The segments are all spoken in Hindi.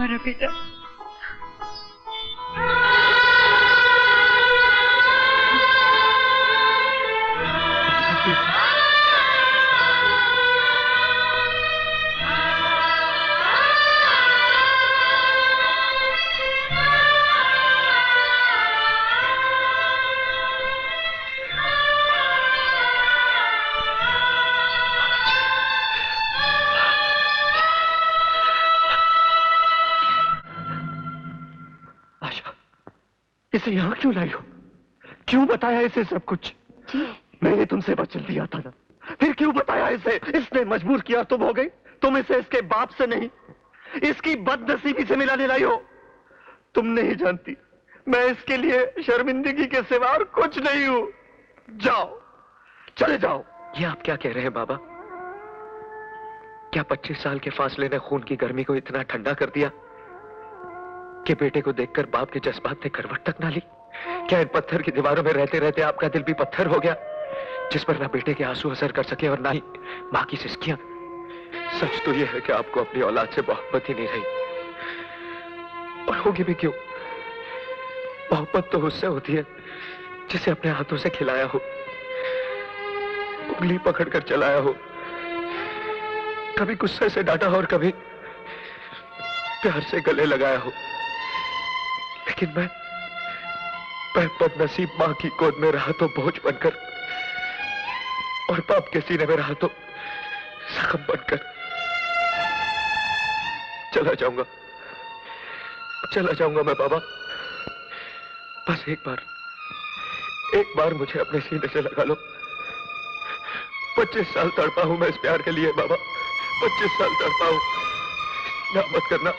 हमारा बेटा। इसे यहाँ क्यों लाई हो? क्यों बताया इसे सब कुछ? मैंने तुमसे वचन दिया था ना, फिर क्यों बताया इसे? इसने मजबूर किया, तुम हो गई। तुम इसे इसके बाप से नहीं, इसकी बदनसीबी से मिलाने लाई हो। तुम नहीं जानती, मैं इसके लिए शर्मिंदगी के सिवा और कुछ नहीं हूं। जाओ, चले जाओ। ये आप क्या कह रहे हैं बाबा? क्या 25 साल के फासले ने खून की गर्मी को इतना ठंडा कर दिया कि बेटे को देखकर बाप के जज्बात ने करवट तक ना ली? क्या इन पत्थर की दीवारों में रहते रहते आपका दिल भी पत्थर हो गया, जिस पर ना बेटे के आंसू असर कर सके और ना ही मां की सिसकियां? सच तो यह है कि आपको अपनी औलाद से मोहब्बत ही नहीं रही, और होगी भी क्यों? मोहब्बत तो उससे होती है जिसे अपने हाथों से खिलाया हो, उंगली पकड़कर चलाया हो, कभी गुस्से से डांटा हो और कभी प्यार से गले लगाया हो। लेकिन मैं बदनसीब मां की गोद में रहा तो बोझ बनकर, और बाप के सीने में रहा तो जख्म बनकर। चला जाऊंगा मैं बाबा। बस एक बार मुझे अपने सीने से लगा लो। 25 साल तड़पा हूं मैं इस प्यार के लिए बाबा, 25 साल तड़पा हूं। ना मत करना,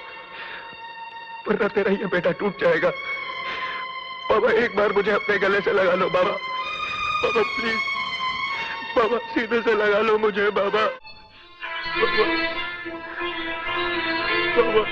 वरना तेरा ये बेटा टूट जाएगा। बाबा एक बार मुझे अपने गले से लगा लो बाबा। बाबा प्लीज, बाबा सीने से लगा लो मुझे बाबा। बाबा, बाबा।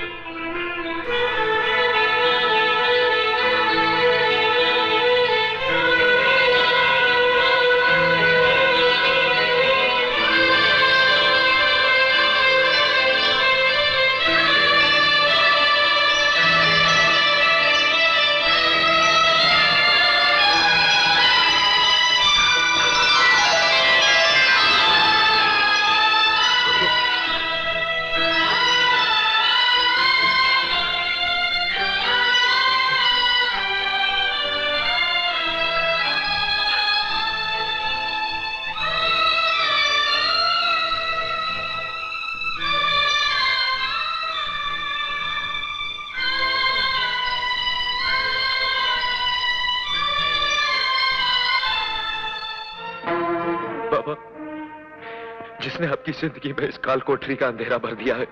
जिसने आपकी जिंदगी में इस काल कोठरी का अंधेरा भर दिया है,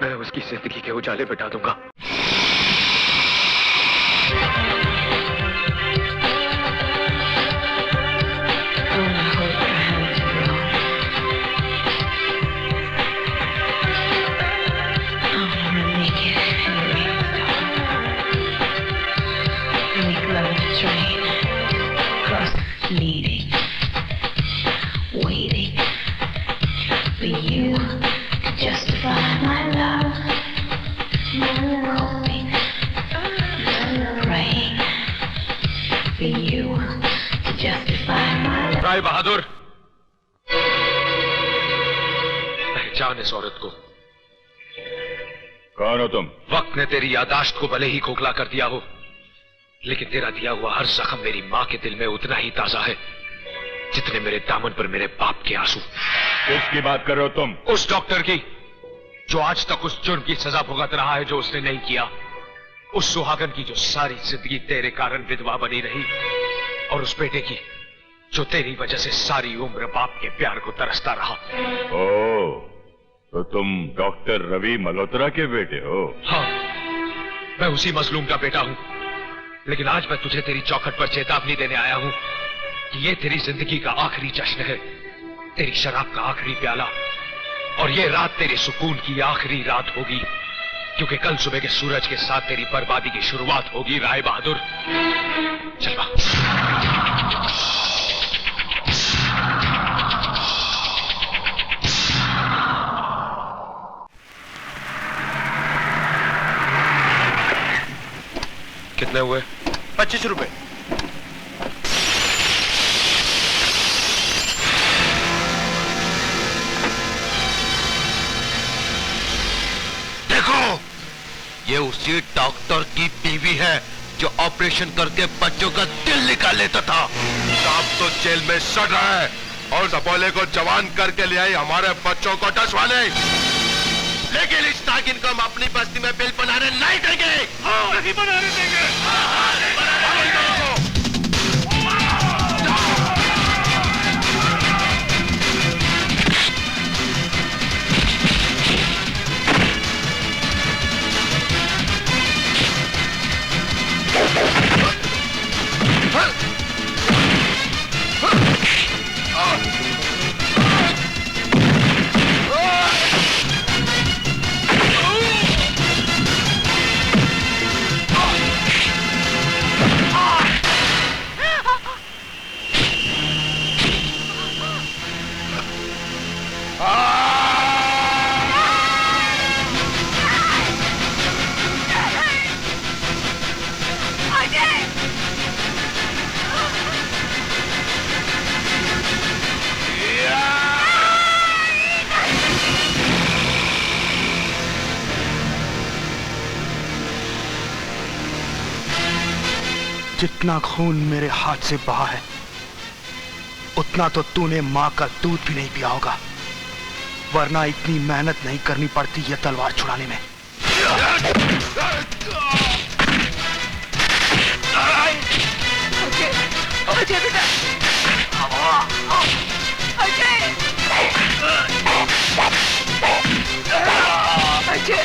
मैं उसकी जिंदगी के उजाले मिटा दूंगा। राय बहादुर, पहचान इस औरत को। कौन हो तुम? वक्त ने तेरी यादाश्त को भले ही खोखला कर दिया हो, लेकिन तेरा दिया हुआ हर जख्म मेरी मां के दिल में उतना ही ताजा है जितने मेरे दामन पर मेरे बाप के आंसू। किसकी बात कर रहे हो तुम? उस डॉक्टर की जो आज तक उस जुर्म की सजा भुगत रहा है जो उसने नहीं किया। उस सुहागन की जो सारी जिंदगी तेरे कारण विधवा बनी रही, और उस बेटे की जो तेरी वजह से सारी उम्र बाप के प्यार को तरसता रहा। ओह, तो तुम डॉक्टर रवि मल्होत्रा के बेटे हो? हाँ, मैं उसी मजलूम का बेटा हूं। लेकिन आज मैं तुझे तेरी चौखट पर चेतावनी देने आया हूं कि ये तेरी जिंदगी का आखिरी जश्न है, तेरी शराब का आखिरी प्याला, और ये रात तेरे सुकून की आखिरी रात होगी, क्योंकि कल सुबह के सूरज के साथ तेरी बर्बादी की शुरुआत होगी। राय बहादुर, चल बा। कितने हुए? 25 रुपए। देखो, ये उसी डॉक्टर की बीवी है जो ऑपरेशन करके बच्चों का दिल निकाल लेता था। साहब तो जेल में सड़ रहा है और सपोले को जवान करके ले आई हमारे बच्चों को टसवाने। लेकिन इस नागिन को हम अपनी बस्ती में बिल बनाने नहीं देंगे। नहीं बनाने देंगे। जितना खून मेरे हाथ से बहा है उतना तो तूने मां का दूध भी नहीं पिया होगा, वरना इतनी मेहनत नहीं करनी पड़ती ये तलवार छुड़ाने में। अजय बेटा, अजय, अजय,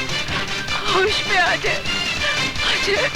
होश में आ जाए, अजय।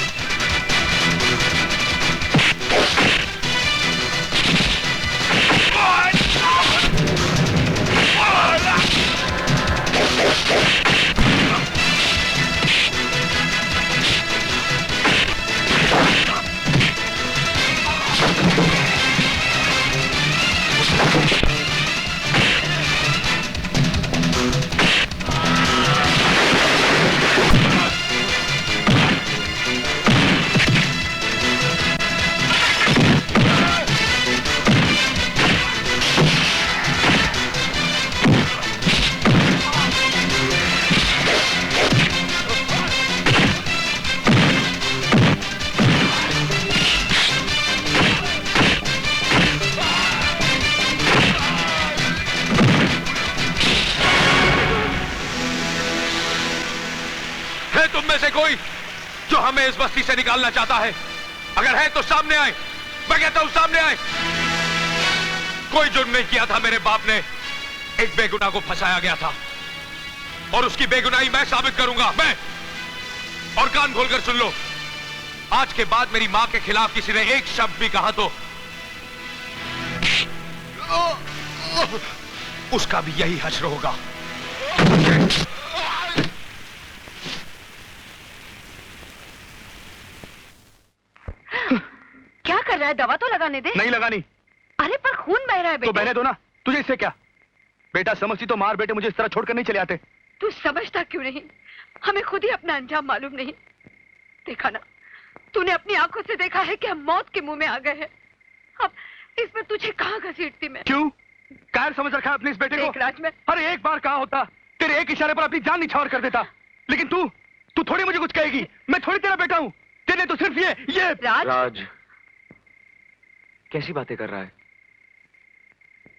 कोई जो हमें इस बस्ती से निकालना चाहता है, अगर है तो सामने आए। मैं कहता हूं सामने आए। कोई जुर्म नहीं किया था मेरे बाप ने, एक बेगुनाह को फंसाया गया था और उसकी बेगुनाही मैं साबित करूंगा। मैं। और कान खोलकर सुन लो, आज के बाद मेरी मां के खिलाफ किसी ने एक शब्द भी कहा तो उसका भी यही हश्र होगा। क्या कर रहा है? दवा तो लगाने दे। नहीं लगानी। अरे पर खून बह रहा है बेटे। तो बहने दो ना, तुझे इससे क्या? बेटा समझती तो मार बेटे मुझे इस तरह छोड़कर नहीं चले आते। तू समझता क्यों नहीं? हमें खुद ही अपना अंजाम मालूम नहीं। देखा ना, तूने अपनी आंखों से देखा है कि हम मौत के मुंह में आ गए हैं। अब इसमें तुझे कहां घसीटती मैं? क्यों? कायर समझ रखा है अपने इस बेटे को? राज में अरे एक बार कहा होता, तेरे एक इशारे पर अपनी जान निछावर कर देता। लेकिन तू थोड़ी मुझे कुछ कहेगी। मैं थोड़ी तेरा बेटा हूँ। तेरे तो सिर्फ ये राज, कैसी बातें कर रहा है?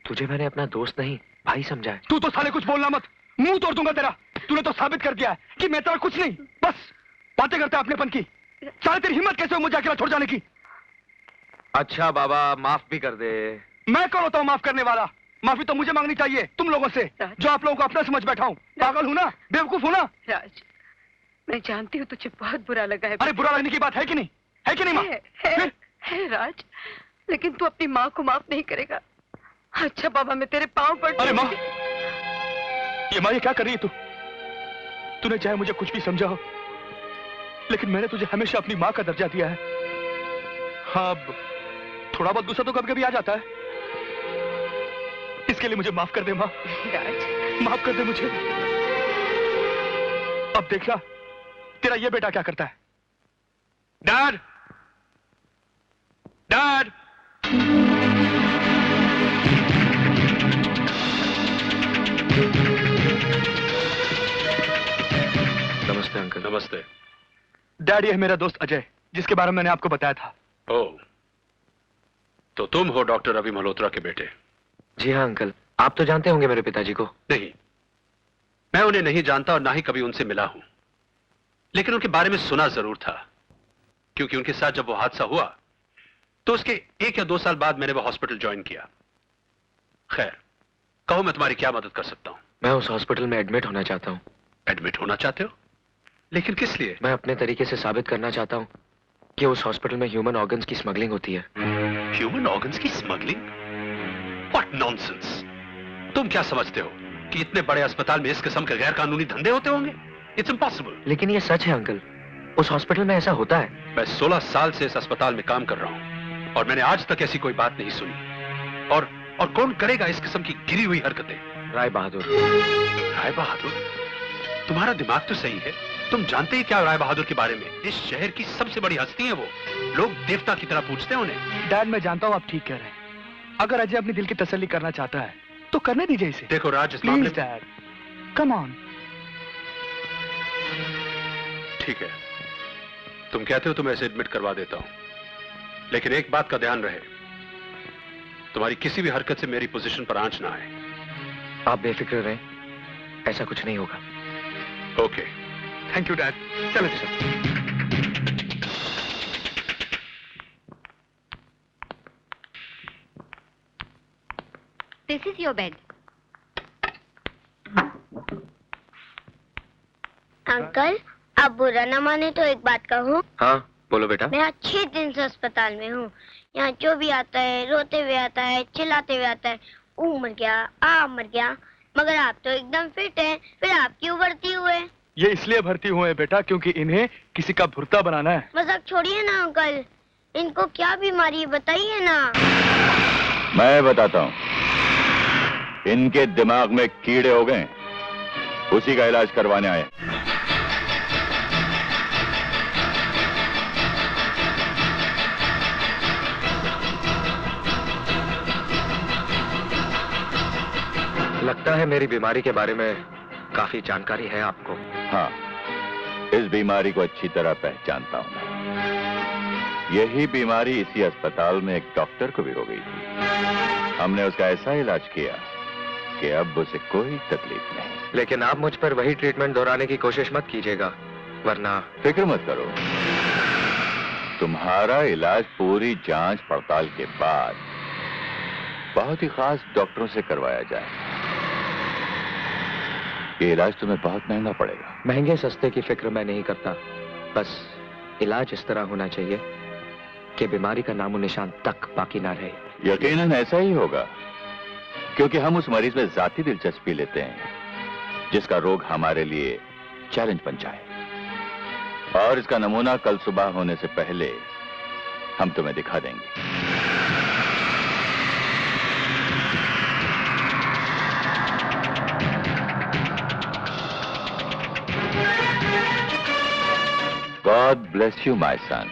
तुझे मैंने अपना दोस्त नहीं भाई समझा है। तू तो साले कुछ बोलना मत, मुंह तोड़ दूंगा तेरा। तूने तो साबित कर दिया है कि मैं तेरा कुछ नहीं, बस बातें करता है अपनेपन की। साले तेरी हिम्मत कैसे हो मुझे अकेला छोड़ जाने की? अच्छा बाबा, माफ भी कर दे। मैं कौन होता हूँ माफ करने वाला? माफी तो मुझे मांगनी चाहिए तुम लोगों से, जो आप लोगों को अपना समझ बैठा हूँ। पागल हूँ ना, बेवकूफ हूँ ना? राज, मैं जानती हूँ तुझे बहुत बुरा लगा है। अरे बुरा लगने की बात है कि नहीं? है कि नहीं माँ? है राज, लेकिन तू अपनी माँ को माफ नहीं करेगा। अच्छा बाबा, मैं तेरे पाँव पड़। अरे माँ, ये क्या कर रही है तू? तूने चाहे मुझे कुछ भी समझा हो, लेकिन मैंने तुझे हमेशा अपनी माँ का दर्जा दिया है। हाँ, थोड़ा बहुत गुस्सा तो कभी कभी आ जाता है, इसके लिए मुझे माफ कर दे माँ। राज, माफ कर दे मुझे। अब देखना तेरा ये बेटा क्या करता है। Dad, dad. नमस्ते अंकल। नमस्ते। डैड, ये है मेरा दोस्त अजय, जिसके बारे में मैंने आपको बताया था। ओह, तो तुम हो डॉक्टर रवि मल्होत्रा के बेटे? जी हाँ अंकल, आप तो जानते होंगे मेरे पिताजी को। नहीं, मैं उन्हें नहीं जानता और ना ही कभी उनसे मिला हूं, लेकिन उनके बारे में सुना जरूर था, क्योंकि उनके साथ जब वो हादसा हुआ तो उसके 1 या 2 साल बाद मैंने वो हॉस्पिटल ज्वाइन किया। खैर, कहो मैं तुम्हारी क्या मदद कर सकता हूं? मैं उस हॉस्पिटल में एडमिट होना चाहता हूँ। एडमिट होना चाहते हो? लेकिन किस लिए? मैं अपने तरीके से साबित करना चाहता हूँ कि उस हॉस्पिटल में ह्यूमन ऑर्गन्स की स्मगलिंग होती है। ह्यूमन ऑर्गन्स की स्मगलिंग? What nonsense! तुम क्या समझते हो कि इतने बड़े अस्पताल में इस किस्म के गैर कानूनी धंधे होते होंगे? It's impossible. लेकिन ये सच है अंकल, उस हॉस्पिटल में ऐसा होता है। मैं 16 साल से इस अस्पताल में काम कर रहा हूं और मैंने आज तक ऐसी कोई बात नहीं सुनी। और कौन करेगा इस किस्म की गिरी हुई हरकतें? राय बहादुर। राय बहादुर? तुम्हारा दिमाग तो सही है, तुम जानते ही क्या राय बहादुर के बारे में? इस शहर की सबसे बड़ी हस्ती है वो, लोग देवता की तरह पूछते हैं उन्हें। डैड, मैं जानता हूँ आप ठीक कह रहे हैं। अगर अजय अपने दिल की तसल्ली करना चाहता है तो करने दीजिए इसे। देखो राज, इस मामले प्लीज डैड, कम ऑन। ठीक है, तुम कहते हो तो मैं इसे एडमिट करवा देता हूं, लेकिन एक बात का ध्यान रहे, तुम्हारी किसी भी हरकत से मेरी पोजीशन पर आंच ना आए। आप बेफिक्र रहें, ऐसा कुछ नहीं होगा। ओके। Thank you dad. चलो sir. This is your bed. Uncle, आप बुरा न माने तो एक बात कहूँ। हाँ बोलो बेटा। मैं 6 दिन से अस्पताल में हूँ। यहाँ जो भी आता है रोते हुए आता है, चिल्लाते हुए आता है, मर गया, मर गया। मगर आप तो एकदम फिट हैं, फिर आप क्यों भर्ती हुए? ये इसलिए भर्ती हुए हैं बेटा, क्योंकि इन्हें किसी का भुर्ता बनाना है। मजाक छोड़िए ना अंकल, इनको क्या बीमारी है बताइए ना। मैं बताता हूँ, इनके दिमाग में कीड़े हो गए, उसी का इलाज करवाने आए। लगता है मेरी बीमारी के बारे में काफी जानकारी है आपको। हाँ, इस बीमारी को अच्छी तरह पहचानता हूँ मैं। यही बीमारी इसी अस्पताल में एक डॉक्टर को भी हो गई थी। हमने उसका ऐसा इलाज किया कि अब उसे कोई तकलीफ नहीं। लेकिन आप मुझ पर वही ट्रीटमेंट दोहराने की कोशिश मत कीजिएगा, वरना। फिक्र मत करो, तुम्हारा इलाज पूरी जांच पड़ताल के बाद बहुत ही खास डॉक्टरों से करवाया जाए। ये इलाज तुम्हें बहुत महंगा पड़ेगा। महंगे सस्ते की फिक्र मैं नहीं करता, बस इलाज इस तरह होना चाहिए कि बीमारी का नामो निशान तक बाकी ना रहे। यकीनन ऐसा ही होगा, क्योंकि हम उस मरीज में जाती दिलचस्पी लेते हैं जिसका रोग हमारे लिए चैलेंज बन जाए। और इसका नमूना कल सुबह होने से पहले हम तुम्हें दिखा देंगे। God bless you, my son.